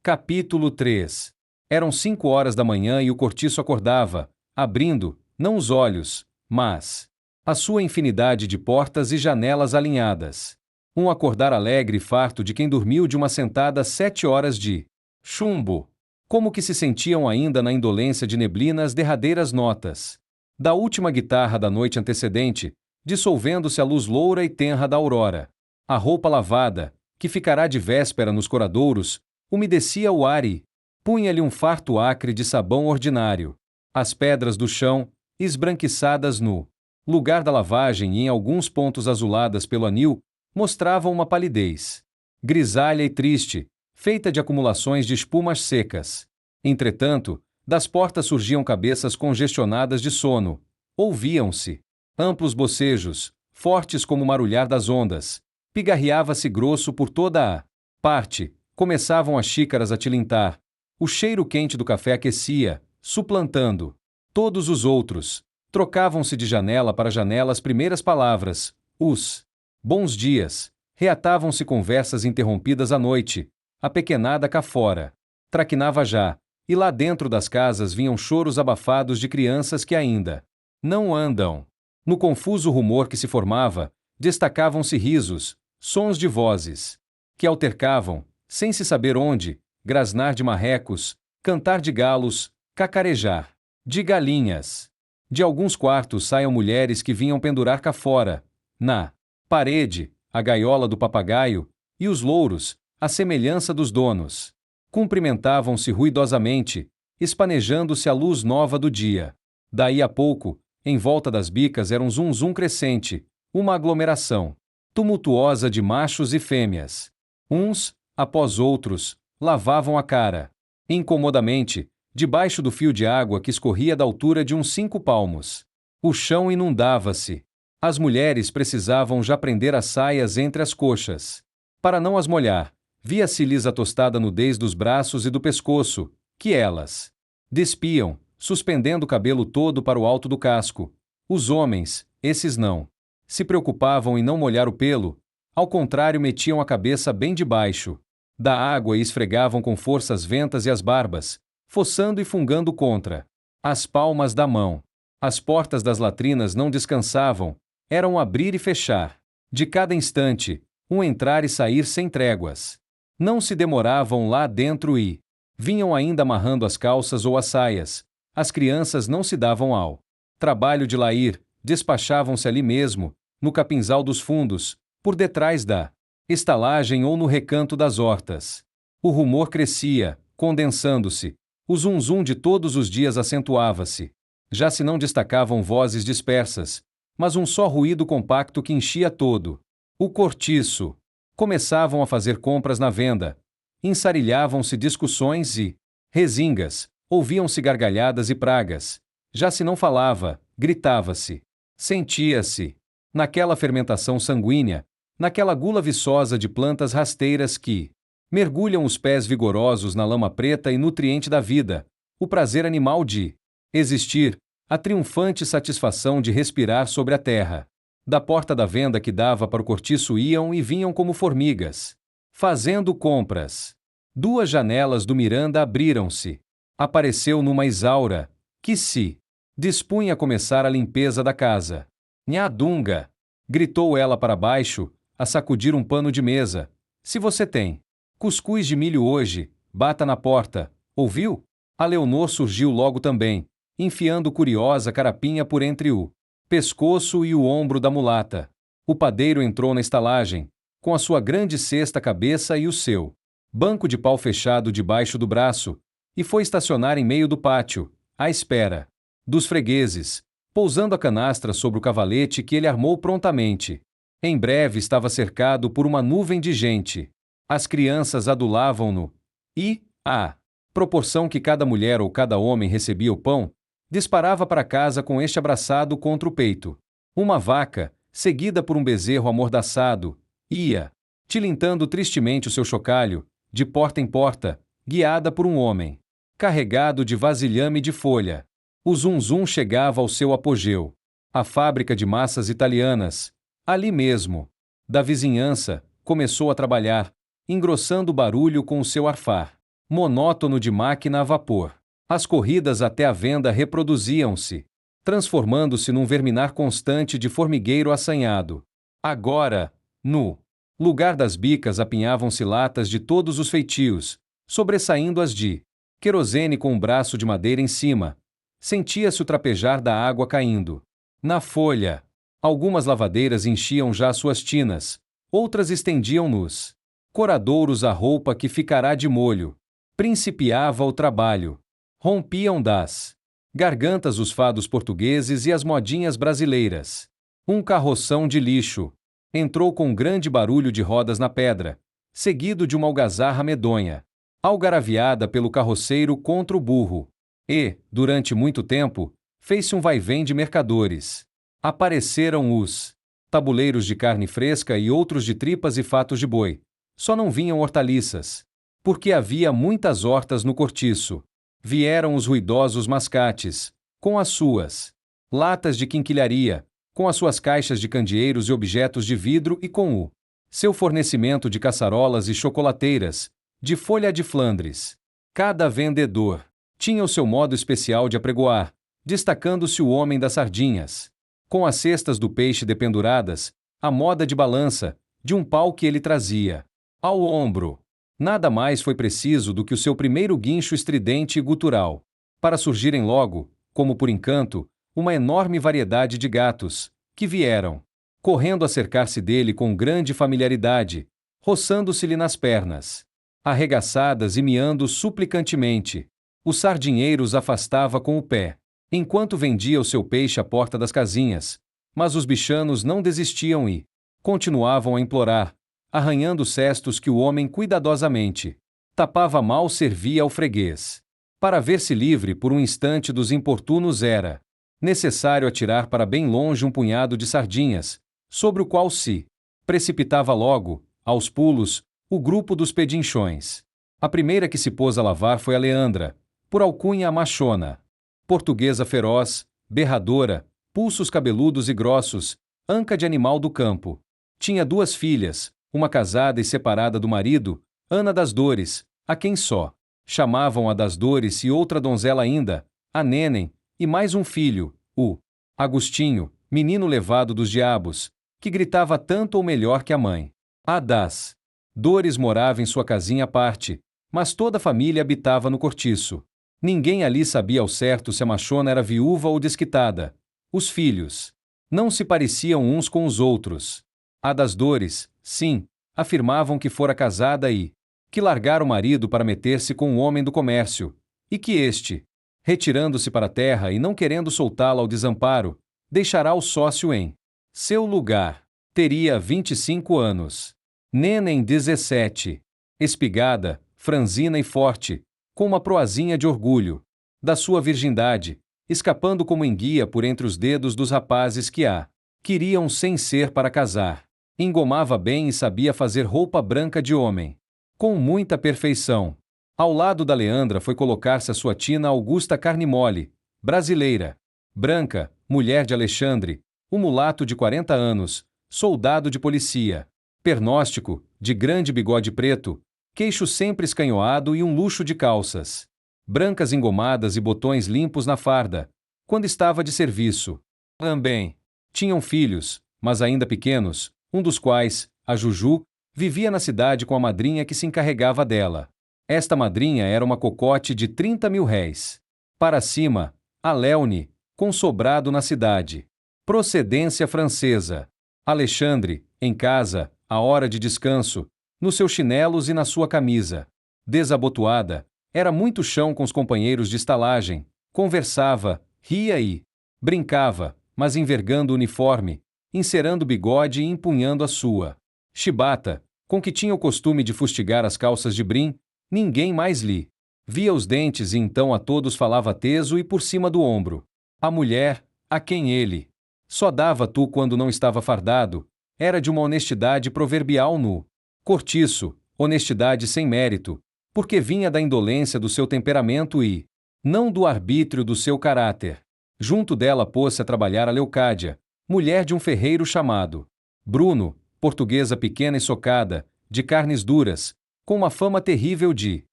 Capítulo 3. Eram 5 horas da manhã e o cortiço acordava, abrindo, não os olhos, mas a sua infinidade de portas e janelas alinhadas. Um acordar alegre e farto de quem dormiu de uma sentada 7 horas de chumbo. Como que se sentiam ainda na indolência de neblina as derradeiras notas da última guitarra da noite antecedente, dissolvendo-se a luz loura e tenra da aurora. A roupa lavada, que ficará de véspera nos coradouros, umedecia o ar e punha-lhe um farto acre de sabão ordinário. As pedras do chão, esbranquiçadas no lugar da lavagem e em alguns pontos azuladas pelo anil, mostravam uma palidez grisalha e triste, feita de acumulações de espumas secas. Entretanto, das portas surgiam cabeças congestionadas de sono. Ouviam-se amplos bocejos, fortes como o marulhar das ondas. Pigarreava-se grosso por toda a parte. Começavam as xícaras a tilintar. O cheiro quente do café aquecia, suplantando todos os outros. Trocavam-se de janela para janela as primeiras palavras, os bons dias. Reatavam-se conversas interrompidas à noite. A pequenada cá fora traquinava já, e lá dentro das casas vinham choros abafados de crianças que ainda não andam. No confuso rumor que se formava, destacavam-se risos, sons de vozes que altercavam, sem se saber onde, grasnar de marrecos, cantar de galos, cacarejar de galinhas. De alguns quartos saiam mulheres que vinham pendurar cá fora, na parede, a gaiola do papagaio, e os louros, à semelhança dos donos, cumprimentavam-se ruidosamente, espanejando-se à luz nova do dia. Daí a pouco, em volta das bicas era um zum-zum crescente, uma aglomeração tumultuosa de machos e fêmeas. Uns, após outros, lavavam a cara, incomodamente, debaixo do fio de água que escorria da altura de uns 5 palmos. O chão inundava-se. As mulheres precisavam já prender as saias entre as coxas. Para não as molhar, via-se-lhes a tostada nudez dos braços e do pescoço, que elas despiam, suspendendo o cabelo todo para o alto do casco. Os homens, esses não se preocupavam em não molhar o pelo, ao contrário metiam a cabeça bem debaixo da água e esfregavam com força as ventas e as barbas, fossando e fungando contra as palmas da mão. As portas das latrinas não descansavam, eram abrir e fechar. De cada instante, um entrar e sair sem tréguas. Não se demoravam lá dentro e vinham ainda amarrando as calças ou as saias. As crianças não se davam ao trabalho de lá ir, despachavam-se ali mesmo, no capinzal dos fundos, por detrás da estalagem ou no recanto das hortas. O rumor crescia, condensando-se. O zum-zum de todos os dias acentuava-se. Já se não destacavam vozes dispersas, mas um só ruído compacto que enchia todo o cortiço. Começavam a fazer compras na venda. Ensarilhavam-se discussões e rezingas, ouviam-se gargalhadas e pragas. Já se não falava, gritava-se. Sentia-se, naquela fermentação sanguínea, naquela gula viçosa de plantas rasteiras que mergulham os pés vigorosos na lama preta e nutriente da vida, o prazer animal de existir, a triunfante satisfação de respirar sobre a terra. Da porta da venda que dava para o cortiço iam e vinham como formigas, fazendo compras. 2 janelas do Miranda abriram-se. Apareceu numa Isaura, que se dispunha a começar a limpeza da casa. Nha Dunga! Gritou ela para baixo, a sacudir um pano de mesa. Se você tem cuscuz de milho hoje, bata na porta, ouviu? A Leonor surgiu logo também, enfiando curiosa carapinha por entre o pescoço e o ombro da mulata. O padeiro entrou na estalagem, com a sua grande cesta cabeça e o seu banco de pau fechado debaixo do braço, e foi estacionar em meio do pátio, à espera dos fregueses, pousando a canastra sobre o cavalete que ele armou prontamente. Em breve estava cercado por uma nuvem de gente. As crianças adulavam-no, e, à proporção que cada mulher ou cada homem recebia o pão, disparava para casa com este abraçado contra o peito. Uma vaca, seguida por um bezerro amordaçado, ia tilintando tristemente o seu chocalho, de porta em porta, guiada por um homem carregado de vasilhame de folha. O zum-zum chegava ao seu apogeu. A fábrica de massas italianas, ali mesmo, da vizinhança, começou a trabalhar, engrossando o barulho com o seu arfar. monótono de máquina a vapor. As corridas até a venda reproduziam-se, transformando-se num verminar constante de formigueiro assanhado. Agora, no lugar das bicas apinhavam-se latas de todos os feitios, sobressaindo as de querosene com um braço de madeira em cima. Sentia-se o trapejar da água caindo. Na folha, algumas lavadeiras enchiam já suas tinas, outras estendiam nos coradouros a roupa que ficará de molho. Principiava o trabalho. Rompiam das gargantas os fados portugueses e as modinhas brasileiras. Um carroção de lixo entrou com grande barulho de rodas na pedra, seguido de uma algazarra medonha, algaraviada pelo carroceiro contra o burro. E, durante muito tempo, fez-se um vai-vem de mercadores. Apareceram os tabuleiros de carne fresca e outros de tripas e fatos de boi. Só não vinham hortaliças, porque havia muitas hortas no cortiço. Vieram os ruidosos mascates, com as suas latas de quinquilharia, com as suas caixas de candeeiros e objetos de vidro e com o seu fornecimento de caçarolas e chocolateiras, de folha de Flandres. Cada vendedor tinha o seu modo especial de apregoar, destacando-se o homem das sardinhas, com as cestas do peixe dependuradas, a moda de balança, de um pau que ele trazia ao ombro. Nada mais foi preciso do que o seu primeiro guincho estridente e gutural, para surgirem logo, como por encanto, uma enorme variedade de gatos, que vieram correndo a cercar-se dele com grande familiaridade, roçando-se-lhe nas pernas, arregaçadas e miando suplicantemente. Os sardinheiros afastava com o pé, enquanto vendia o seu peixe à porta das casinhas, mas os bichanos não desistiam e continuavam a implorar, arranhando cestos que o homem cuidadosamente tapava mal servia ao freguês. Para ver-se livre por um instante dos importunos era necessário atirar para bem longe um punhado de sardinhas, sobre o qual se precipitava logo, aos pulos, o grupo dos pedinchões. A primeira que se pôs a lavar foi a Leandra, por alcunha a Machona. Portuguesa feroz, berradora, pulsos cabeludos e grossos, anca de animal do campo. Tinha 2 filhas, uma casada e separada do marido, Ana das Dores, a quem só chamavam a das Dores e outra donzela ainda, a Nênem, e mais um filho, o Agostinho, menino levado dos diabos, que gritava tanto ou melhor que a mãe. A das Dores morava em sua casinha à parte, mas toda a família habitava no cortiço. Ninguém ali sabia ao certo se a Machona era viúva ou desquitada. Os filhos não se pareciam uns com os outros. A das Dores, sim, afirmavam que fora casada e que largara o marido para meter-se com um homem do comércio, e que este, retirando-se para a terra e não querendo soltá-la ao desamparo, deixará o sócio em seu lugar. Teria 25 anos. Nênem 17. Espigada, franzina e forte, com uma proazinha de orgulho da sua virgindade, escapando como enguia por entre os dedos dos rapazes que a queriam sem ser para casar. Engomava bem e sabia fazer roupa branca de homem, com muita perfeição. Ao lado da Leandra foi colocar-se a sua tina Augusta Carne-Mole, brasileira, branca, mulher de Alexandre, um mulato de 40 anos, soldado de policia, pernóstico, de grande bigode preto, queixo sempre escanhoado e um luxo de calças brancas engomadas e botões limpos na farda, quando estava de serviço. Também tinham filhos, mas ainda pequenos, um dos quais, a Juju, vivia na cidade com a madrinha que se encarregava dela. Esta madrinha era uma cocote de 30.000 réis. Para cima, a Léone, com sobrado na cidade. Procedência francesa. Alexandre, em casa, à hora de descanso, nos seus chinelos e na sua camisa desabotoada, era muito chão com os companheiros de estalagem, conversava, ria e brincava, mas envergando o uniforme, encerando o bigode e empunhando a sua chibata, com que tinha o costume de fustigar as calças de brim. Ninguém mais lhe via os dentes e então a todos falava teso e por cima do ombro. A mulher, a quem ele só dava tu quando não estava fardado, era de uma honestidade proverbial no cortiço, honestidade sem mérito, porque vinha da indolência do seu temperamento e não do arbítrio do seu caráter. Junto dela pôs-se a trabalhar a Leocádia, mulher de um ferreiro chamado Bruno, portuguesa pequena e socada, de carnes duras, com uma fama terrível de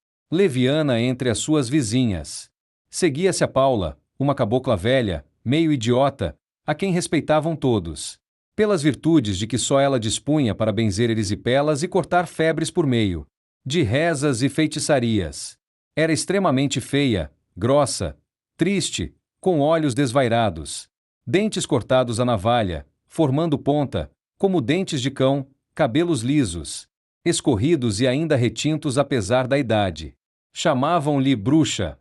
leviana entre as suas vizinhas. Seguia-se a Paula, uma cabocla velha, meio idiota, a quem respeitavam todos, pelas virtudes de que só ela dispunha para benzer erisipelas e cortar febres por meio de rezas e feitiçarias. Era extremamente feia, grossa, triste, com olhos desvairados, dentes cortados à navalha, formando ponta, como dentes de cão, cabelos lisos, escorridos e ainda retintos apesar da idade. Chamavam-lhe bruxa.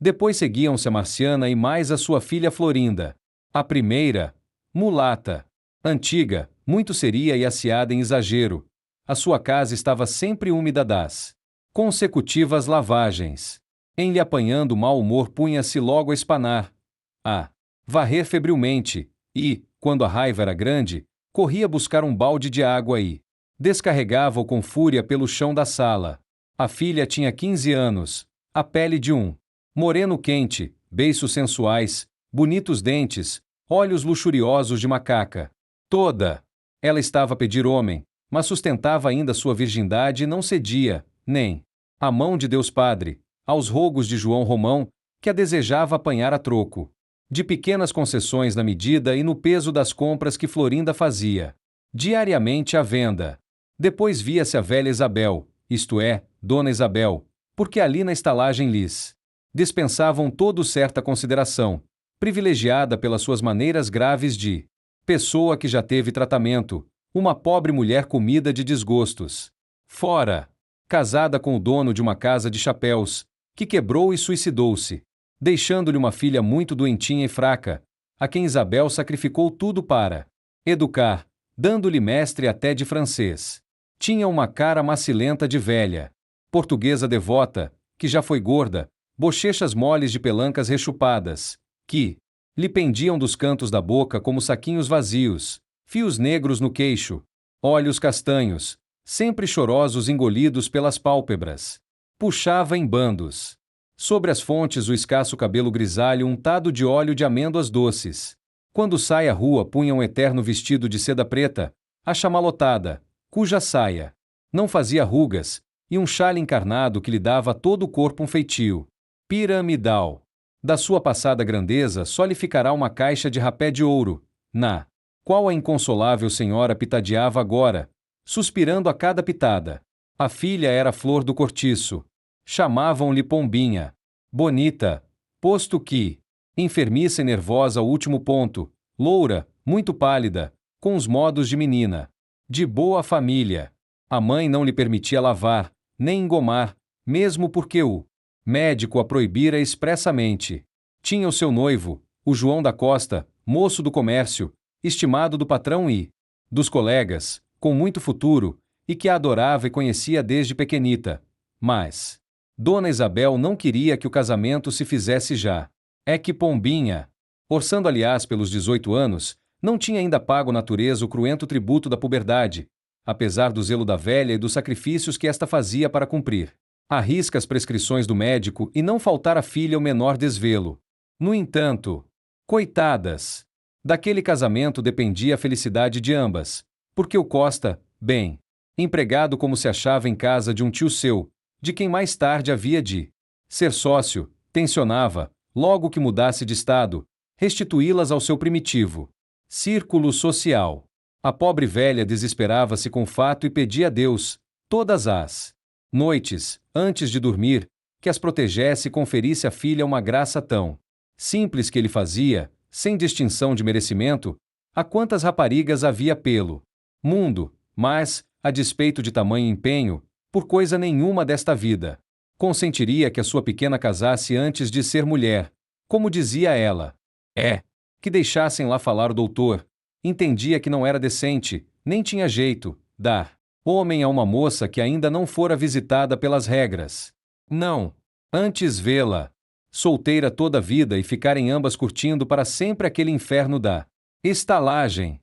Depois seguiam-se a Marciana e mais a sua filha Florinda. A primeira, mulata, antiga, muito seria e aciada em exagero. A sua casa estava sempre úmida das consecutivas lavagens. Em lhe apanhando mau humor punha-se logo a espanar, a varrer febrilmente, e, quando a raiva era grande, corria buscar um balde de água e descarregava-o com fúria pelo chão da sala. A filha tinha 15 anos, a pele de um moreno quente, beiços sensuais, bonitos dentes, olhos luxuriosos de macaca. Toda ela estava a pedir homem, mas sustentava ainda sua virgindade e não cedia, nem à mão de Deus Padre, aos rogos de João Romão, que a desejava apanhar a troco de pequenas concessões na medida e no peso das compras que Florinda fazia diariamente à venda. Depois via-se a velha Isabel, isto é, Dona Isabel, porque ali na estalagem lhes dispensavam todo certa consideração, privilegiada pelas suas maneiras graves de pessoa que já teve tratamento, uma pobre mulher comida de desgostos. Fora, casada com o dono de uma casa de chapéus, que quebrou e suicidou-se, deixando-lhe uma filha muito doentinha e fraca, a quem Isabel sacrificou tudo para educar, dando-lhe mestre até de francês. Tinha uma cara macilenta de velha, portuguesa devota, que já foi gorda, bochechas moles de pelancas rechupadas, que lhe pendiam dos cantos da boca como saquinhos vazios, fios negros no queixo, olhos castanhos, sempre chorosos engolidos pelas pálpebras. Puxava em bandos. Sobre as fontes o escasso cabelo grisalho untado de óleo de amêndoas doces. Quando sai à rua punha um eterno vestido de seda preta, achamalotada, cuja saia não fazia rugas, e um chale encarnado que lhe dava a todo o corpo um feitio piramidal. Da sua passada grandeza só lhe ficará uma caixa de rapé de ouro, na qual a inconsolável senhora pitadeava agora, suspirando a cada pitada. A filha era flor do cortiço. Chamavam-lhe Pombinha. Bonita, posto que, enfermiça e nervosa ao último ponto, loura, muito pálida, com os modos de menina. De boa família. A mãe não lhe permitia lavar, nem engomar, mesmo porque o médico a proibira expressamente. Tinha o seu noivo, o João da Costa, moço do comércio, estimado do patrão e dos colegas, com muito futuro, e que a adorava e conhecia desde pequenita. Mas Dona Isabel não queria que o casamento se fizesse já. É que Pombinha, orçando aliás pelos 18 anos, não tinha ainda pago à natureza o cruento tributo da puberdade, apesar do zelo da velha e dos sacrifícios que esta fazia para cumprir à risca as prescrições do médico e não faltar à filha o menor desvelo. No entanto, coitadas, daquele casamento dependia a felicidade de ambas, porque o Costa, bem empregado como se achava em casa de um tio seu, de quem mais tarde havia de ser sócio, tencionava, logo que mudasse de estado, restituí-las ao seu primitivo círculo social. A pobre velha desesperava-se com o fato e pedia a Deus, todas as noites, antes de dormir, que as protegesse e conferisse à filha uma graça tão simples que ele fazia, sem distinção de merecimento, a quantas raparigas havia pelo mundo, mas, a despeito de tamanho empenho, por coisa nenhuma desta vida, consentiria que a sua pequena casasse antes de ser mulher, como dizia ela. Que deixassem lá falar o doutor. Entendia que não era decente, nem tinha jeito, dar homem a uma moça que ainda não fora visitada pelas regras. Não. Antes vê-la solteira toda a vida e ficarem ambas curtindo para sempre aquele inferno da estalagem.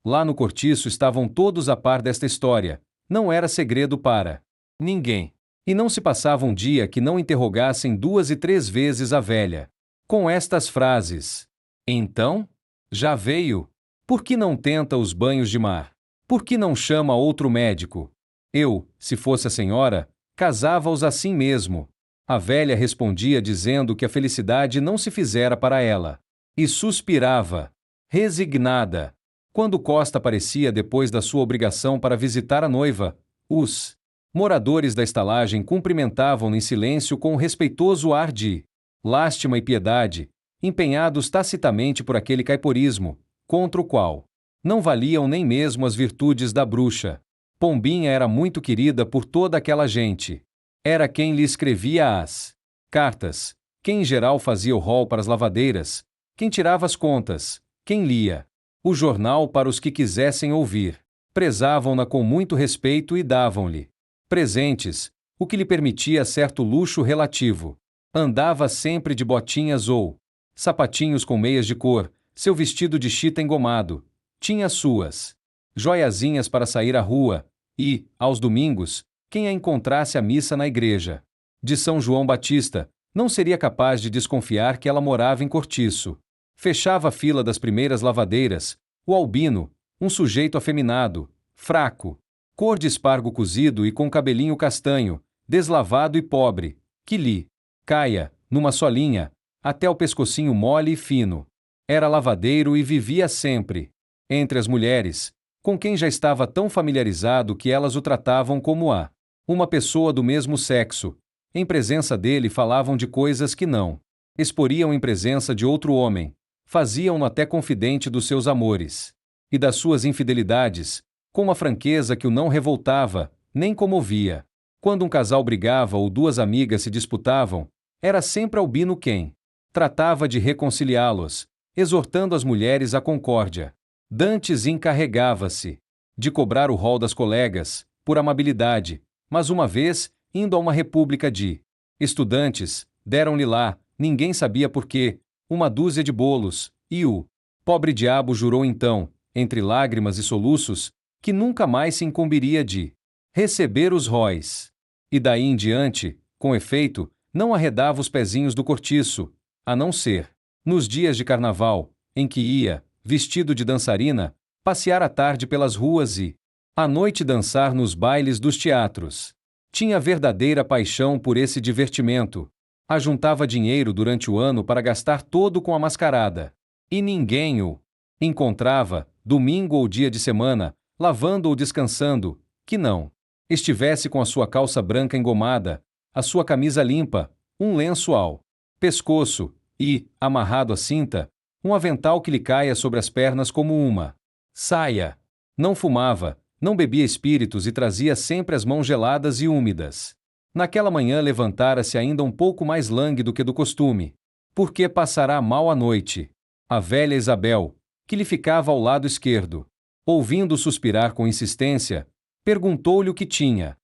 Lá no cortiço estavam todos a par desta história. Não era segredo para ninguém. E não se passava um dia que não interrogassem 2 e 3 vezes a velha com estas frases: então? Já veio? Por que não tenta os banhos de mar? Por que não chama outro médico? Eu, se fosse a senhora, Casava-os assim mesmo. A velha respondia dizendo que a felicidade não se fizera para ela. E suspirava, resignada. Quando Costa aparecia depois da sua obrigação para visitar a noiva, os moradores da estalagem cumprimentavam-no em silêncio com um respeitoso ar de lástima e piedade, empenhados tacitamente por aquele caiporismo, contra o qual não valiam nem mesmo as virtudes da bruxa. Pombinha era muito querida por toda aquela gente. Era quem lhe escrevia as cartas, quem em geral fazia o rol para as lavadeiras, quem tirava as contas, quem lia o jornal para os que quisessem ouvir. Prezavam-na com muito respeito e davam-lhe presentes, o que lhe permitia certo luxo relativo. Andava sempre de botinhas ou sapatinhos com meias de cor, seu vestido de chita engomado. Tinha suas joiazinhas para sair à rua, e, aos domingos, quem a encontrasse à missa na igreja de São João Batista, não seria capaz de desconfiar que ela morava em Cortiço. Fechava a fila das primeiras lavadeiras, o albino, um sujeito afeminado, fraco, cor de espargo cozido e com cabelinho castanho, deslavado e pobre, que lhe caia, numa solinha, até o pescocinho mole e fino. Era lavadeiro e vivia sempre entre as mulheres, com quem já estava tão familiarizado que elas o tratavam como uma pessoa do mesmo sexo. Em presença dele falavam de coisas que não exporiam em presença de outro homem. Faziam-no até confidente dos seus amores e das suas infidelidades, com uma franqueza que o não revoltava, nem comovia. Quando um casal brigava ou duas amigas se disputavam, era sempre Albino quem tratava de reconciliá-los, exortando as mulheres à concórdia. Dantes encarregava-se de cobrar o rol das colegas, por amabilidade, mas uma vez, indo a uma república de estudantes, deram-lhe lá, ninguém sabia por quê, uma dúzia de bolos, e o pobre diabo jurou então, entre lágrimas e soluços, que nunca mais se incumbiria de receber os róis. E daí em diante, com efeito, não arredava os pezinhos do cortiço, a não ser nos dias de carnaval, em que ia, vestido de dançarina, passear à tarde pelas ruas e, à noite, dançar nos bailes dos teatros. Tinha verdadeira paixão por esse divertimento. Ajuntava dinheiro durante o ano para gastar todo com a mascarada. E ninguém o encontrava, domingo ou dia de semana, lavando ou descansando, que não estivesse com a sua calça branca engomada, a sua camisa limpa, um lenço ao pescoço e, amarrado à cinta, um avental que lhe caia sobre as pernas como uma saia. Não fumava, não bebia espíritos e trazia sempre as mãos geladas e úmidas. Naquela manhã levantara-se ainda um pouco mais langue do que do costume, porque passará mal a noite. A velha Isabel, que lhe ficava ao lado esquerdo, ouvindo suspirar com insistência, perguntou-lhe o que tinha.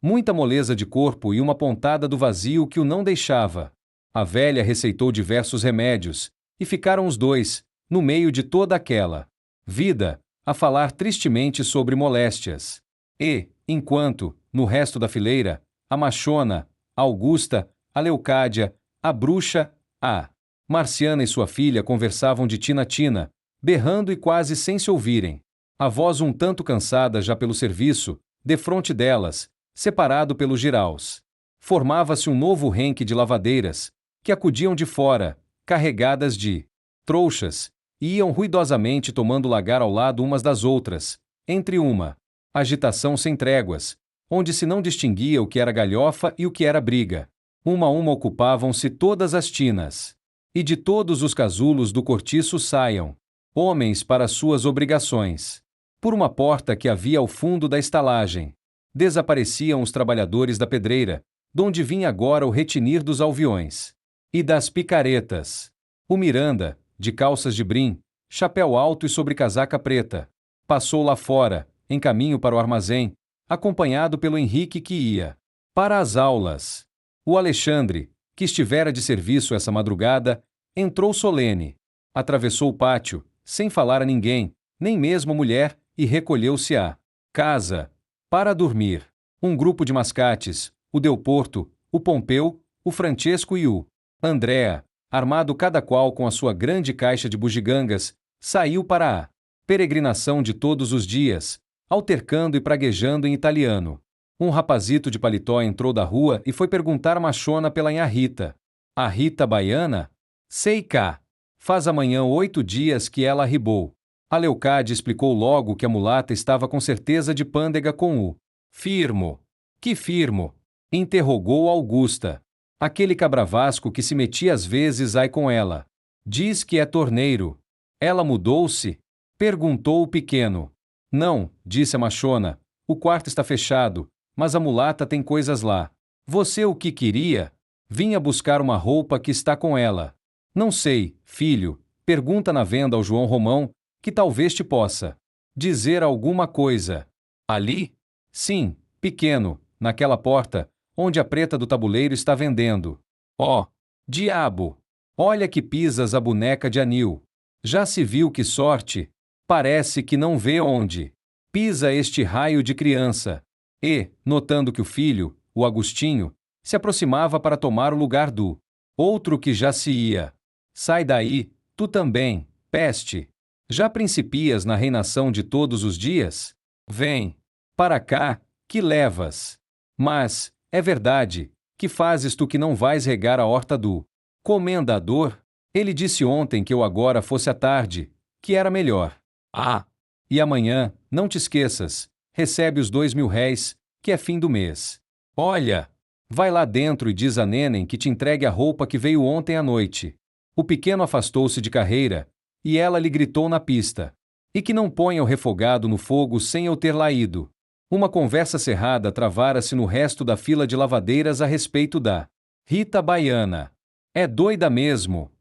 Muita moleza de corpo e uma pontada do vazio que o não deixava. A velha receitou diversos remédios, e ficaram os dois, no meio de toda aquela vida, a falar tristemente sobre moléstias. E, enquanto, no resto da fileira, a machona, a Augusta, a Leucádia, a bruxa, a Marciana e sua filha conversavam de tina-tina, berrando e quase sem se ouvirem. A voz um tanto cansada já pelo serviço, defronte delas, separado pelos jiraus. Formava-se um novo renque de lavadeiras, que acudiam de fora, carregadas de trouxas, e iam ruidosamente tomando lagar ao lado umas das outras, entre uma agitação sem tréguas, onde se não distinguia o que era galhofa e o que era briga. Uma a uma ocupavam-se todas as tinas. E de todos os casulos do cortiço saiam homens para suas obrigações. Por uma porta que havia ao fundo da estalagem, desapareciam os trabalhadores da pedreira, donde vinha agora o retinir dos alviões e das picaretas. O Miranda, de calças de brim, chapéu alto e sobrecasaca preta, passou lá fora, em caminho para o armazém, acompanhado pelo Henrique que ia para as aulas. O Alexandre, que estivera de serviço essa madrugada, entrou solene, atravessou o pátio, sem falar a ninguém, nem mesmo a mulher, e recolheu-se à casa para dormir. Um grupo de mascates, o Delporto, o Pompeu, o Francesco e o Andréa, armado cada qual com a sua grande caixa de bugigangas, saiu para a peregrinação de todos os dias, altercando e praguejando em italiano. Um rapazito de paletó entrou da rua e foi perguntar a machona pela Nhá Rita. A Rita baiana? Sei cá. Faz amanhã 8 dias que ela arribou. A Leucádia explicou logo que a mulata estava com certeza de pândega com o firmo. Que firmo? Interrogou Augusta. Aquele cabravasco que se metia às vezes ai com ela. Diz que é torneiro. Ela mudou-se? Perguntou o pequeno. Não, disse a machona. O quarto está fechado, mas a mulata tem coisas lá. Você o que queria? Vinha buscar uma roupa que está com ela. Não sei, filho, pergunta na venda ao João Romão, que talvez te possa dizer alguma coisa. Ali? Sim, pequeno, naquela porta, onde a preta do tabuleiro está vendendo. Ó, diabo! Olha que pisas a boneca de anil. Já se viu que sorte? Parece que não vê onde pisa este raio de criança. E, notando que o filho, o Agostinho, se aproximava para tomar o lugar do outro que já se ia. Sai daí, tu também, peste. Já principias na reinação de todos os dias? Vem. Para cá, que levas? Mas, é verdade, que fazes tu que não vais regar a horta do comendador? Ele disse ontem que eu agora fosse à tarde, que era melhor. Ah! E amanhã, não te esqueças, recebe os 2.000 réis, que é fim do mês. Olha! Vai lá dentro e diz a Nenen que te entregue a roupa que veio ontem à noite. O pequeno afastou-se de carreira, e ela lhe gritou na pista. E que não ponha o refogado no fogo sem eu ter lá ido. Uma conversa cerrada travara-se no resto da fila de lavadeiras a respeito da Rita baiana. É doida mesmo.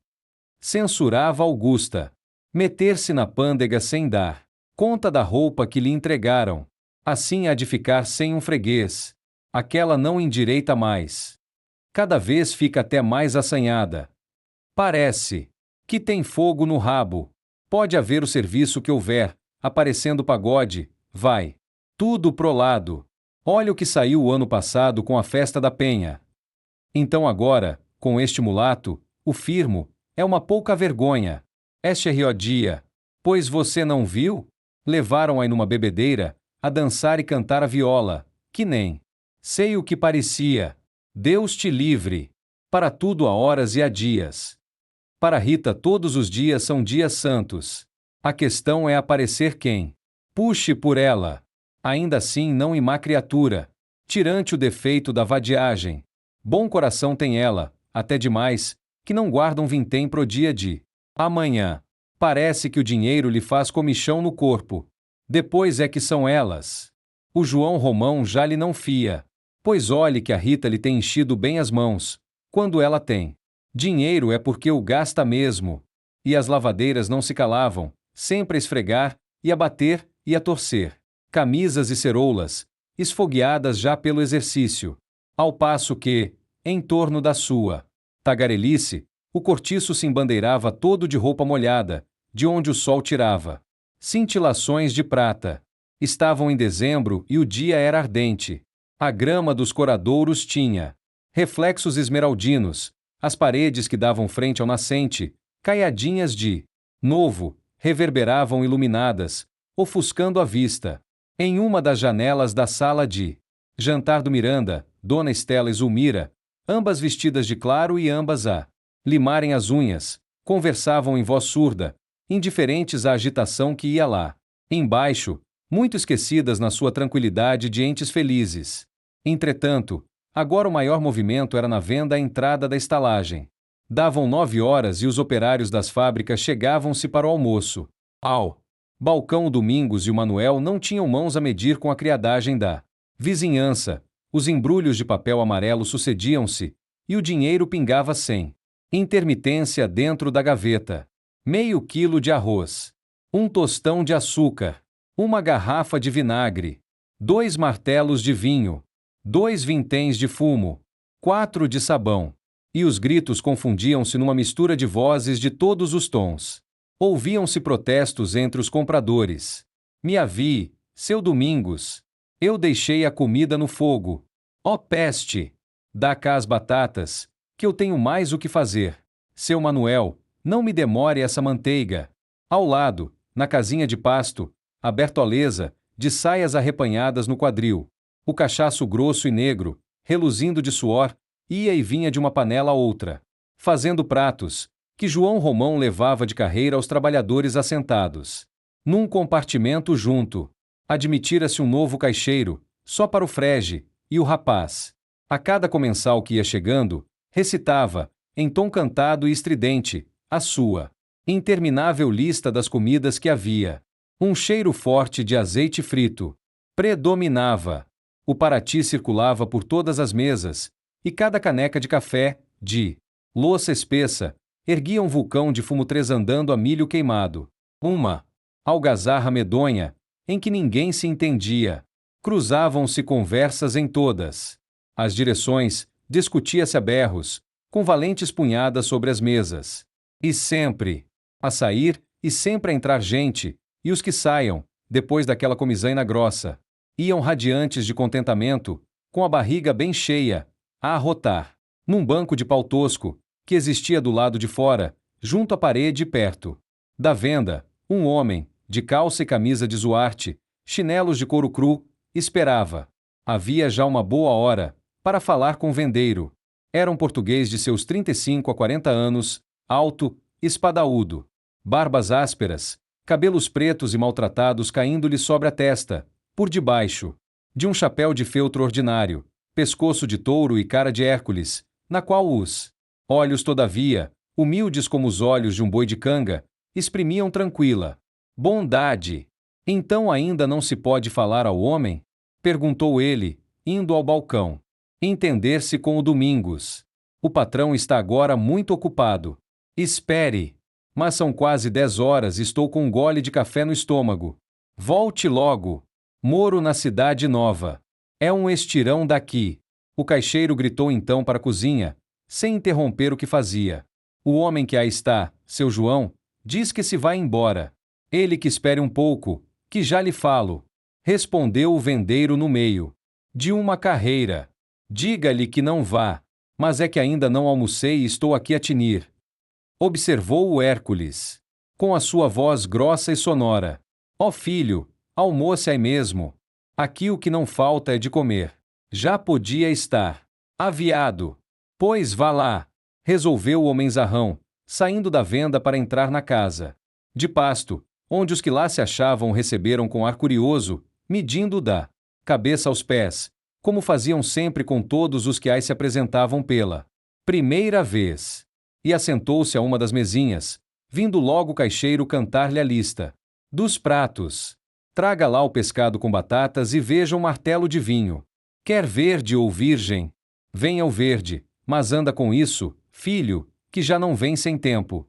Censurava Augusta. Meter-se na pândega sem dar conta da roupa que lhe entregaram. Assim há de ficar sem um freguês. Aquela não endireita mais. Cada vez fica até mais assanhada. Parece que tem fogo no rabo. Pode haver o serviço que houver, aparecendo pagode, vai. Tudo pro lado. Olha o que saiu o ano passado com a festa da Penha. Então agora, com este mulato, o firmo, é uma pouca vergonha. Este dia. Pois você não viu? Levaram-a numa bebedeira, a dançar e cantar a viola, que nem sei o que parecia. Deus te livre. Para tudo há horas e há dias. Para Rita todos os dias são dias santos. A questão é aparecer quem puxe por ela. Ainda assim não em má criatura. Tirante o defeito da vadiagem. Bom coração tem ela, até demais, que não guarda um vintém pro dia de amanhã. Parece que o dinheiro lhe faz comichão no corpo. Depois é que são elas. O João Romão já lhe não fia. Pois olhe que a Rita lhe tem enchido bem as mãos. Quando ela tem dinheiro é porque o gasta mesmo. E as lavadeiras não se calavam, sempre a esfregar, e a bater, e a torcer. Camisas e ceroulas, esfogueadas já pelo exercício. Ao passo que, em torno da sua tagarelice, o cortiço se embandeirava todo de roupa molhada, de onde o sol tirava cintilações de prata. Estavam em dezembro e o dia era ardente. A grama dos coradouros tinha reflexos esmeraldinos, as paredes que davam frente ao nascente, caiadinhas de novo, reverberavam iluminadas, ofuscando a vista. Em uma das janelas da sala de jantar do Miranda, Dona Estela e Zulmira, ambas vestidas de claro e ambas a limarem as unhas, conversavam em voz surda, indiferentes à agitação que ia lá embaixo, muito esquecidas na sua tranquilidade de entes felizes. Entretanto, agora o maior movimento era na venda à entrada da estalagem. Davam 9 horas e os operários das fábricas chegavam-se para o almoço. Ao balcão o Domingos e o Manuel não tinham mãos a medir com a criadagem da vizinhança. Os embrulhos de papel amarelo sucediam-se, e o dinheiro pingava sem intermitência dentro da gaveta. Meio quilo de arroz. Um tostão de açúcar. Uma garrafa de vinagre. 2 martelos de vinho. 2 vinténs de fumo. 4 de sabão. E os gritos confundiam-se numa mistura de vozes de todos os tons. Ouviam-se protestos entre os compradores. Me avi, seu Domingos. Eu deixei a comida no fogo. Ó peste! Dá cá as batatas, que eu tenho mais o que fazer. Seu Manuel, não me demore essa manteiga. Ao lado, na casinha de pasto, a Bertoleza, de saias arrepanhadas no quadril. O cachaço grosso e negro, reluzindo de suor, ia e vinha de uma panela a outra, fazendo pratos, que João Romão levava de carreira aos trabalhadores assentados. Num compartimento junto, admitira-se um novo caixeiro, só para o frege, e o rapaz, a cada comensal que ia chegando, recitava, em tom cantado e estridente, a sua interminável lista das comidas que havia. Um cheiro forte de azeite frito predominava. O parati circulava por todas as mesas, e cada caneca de café, de louça espessa, erguia um vulcão de fumo tresandando a milho queimado. Uma algazarra medonha, em que ninguém se entendia. Cruzavam-se conversas em todas as direções, discutia-se a berros, com valentes punhadas sobre as mesas. E sempre a sair, e sempre a entrar gente, e os que saiam, depois daquela comisaina grossa, iam radiantes de contentamento, com a barriga bem cheia, a arrotar. Num banco de pau tosco, que existia do lado de fora, junto à parede e perto da venda, um homem, de calça e camisa de zuarte, chinelos de couro cru, esperava. Havia já uma boa hora, para falar com o vendeiro. Era um português de seus 35 a 40 anos, alto, espadaúdo, barbas ásperas, cabelos pretos e maltratados caindo-lhe sobre a testa, por debaixo de um chapéu de feltro ordinário, pescoço de touro e cara de Hércules, na qual os olhos, todavia, humildes como os olhos de um boi de canga, exprimiam tranquila bondade. Então ainda não se pode falar ao homem? Perguntou ele, indo ao balcão. Entender-se com o Domingos. O patrão está agora muito ocupado. Espere. Mas são quase 10 horas e estou com um gole de café no estômago. Volte logo. Moro na Cidade Nova. É um estirão daqui. O caixeiro gritou então para a cozinha, sem interromper o que fazia. O homem que aí está, seu João, diz que se vai embora. Ele que espere um pouco, que já lhe falo. Respondeu o vendeiro no meio de uma carreira. Diga-lhe que não vá, mas é que ainda não almocei e estou aqui a tinir. Observou o Hércules, com a sua voz grossa e sonora. Ó filho, almoce aí mesmo. Aqui o que não falta é de comer. Já podia estar aviado. Pois vá lá, resolveu o homenzarrão, saindo da venda para entrar na casa de pasto, onde os que lá se achavam o receberam com ar curioso, medindo da cabeça aos pés, como faziam sempre com todos os que aí se apresentavam pela primeira vez. E assentou-se a uma das mesinhas, vindo logo o caixeiro cantar-lhe a lista dos pratos. Traga lá o pescado com batatas e veja um martelo de vinho. Quer verde ou virgem? Venha o verde, mas anda com isso, filho, que já não vem sem tempo.